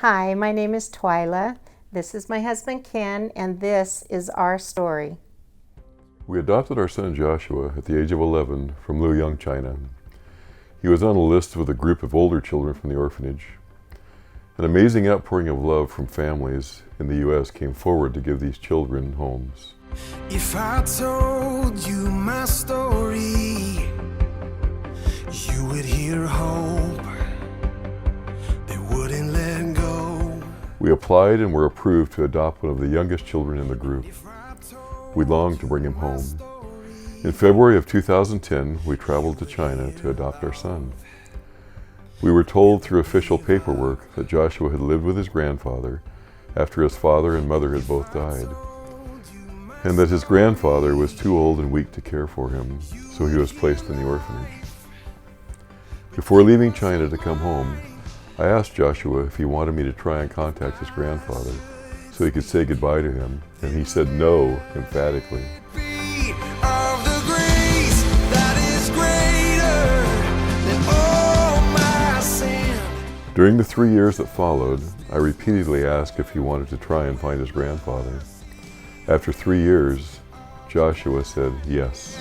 Hi, my name is Twyla. This is my husband Ken, and this is our story. We adopted our son Joshua at the age of 11 from Luoyang, China. He was on a list with a group of older children from the orphanage. An amazing outpouring of love from families in the U.S. came forward to give these children homes. If I told you my story, you would hear hope that wouldn't let go. We applied and were approved to adopt one of the youngest children in the group. We longed to bring him home. In February of 2010, we traveled to China to adopt our son. We were told through official paperwork that Joshua had lived with his grandfather after his father and mother had both died, and that his grandfather was too old and weak to care for him, so he was placed in the orphanage. Before leaving China to come home, I asked Joshua if he wanted me to try and contact his grandfather so he could say goodbye to him, and he said no emphatically. During the 3 years that followed, I repeatedly asked if he wanted to try and find his grandfather. After 3 years, Joshua said yes.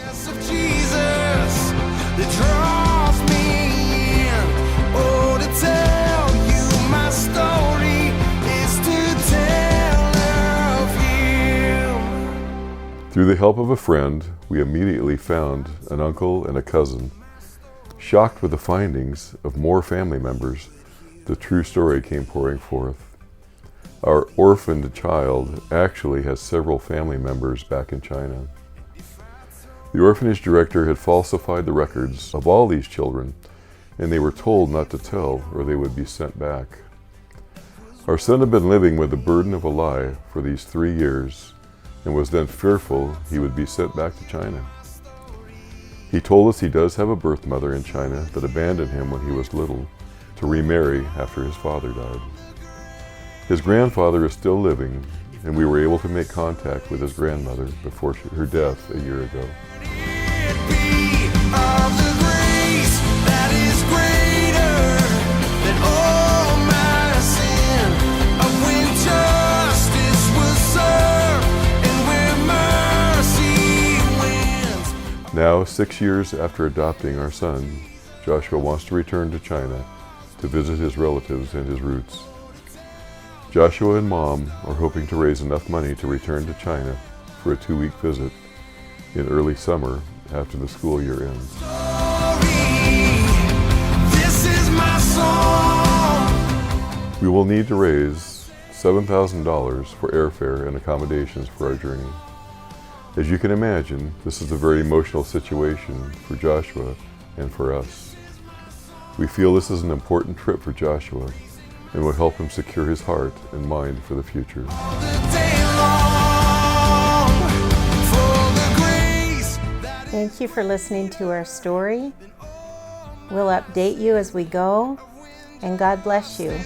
Through the help of a friend, we immediately found an uncle and a cousin. Shocked with the findings of more family members, the true story came pouring forth. Our orphaned child actually has several family members back in China. The orphanage director had falsified the records of all these children, and they were told not to tell or they would be sent back. Our son had been living with the burden of a lie for these 3 years and was then fearful he would be sent back to China. He told us he does have a birth mother in China that abandoned him when he was little to remarry after his father died. His grandfather is still living, and we were able to make contact with his grandmother before her death a year ago. Now, 6 years after adopting our son, Joshua wants to return to China to visit his relatives and his roots. Joshua and Mom are hoping to raise enough money to return to China for a 2-week visit in early summer after the school year ends. We will need to raise $7,000 for airfare and accommodations for our journey. As you can imagine, this is a very emotional situation for Joshua and for us. We feel this is an important trip for Joshua and will help him secure his heart and mind for the future. Thank you for listening to our story. We'll update you as we go, and God bless you.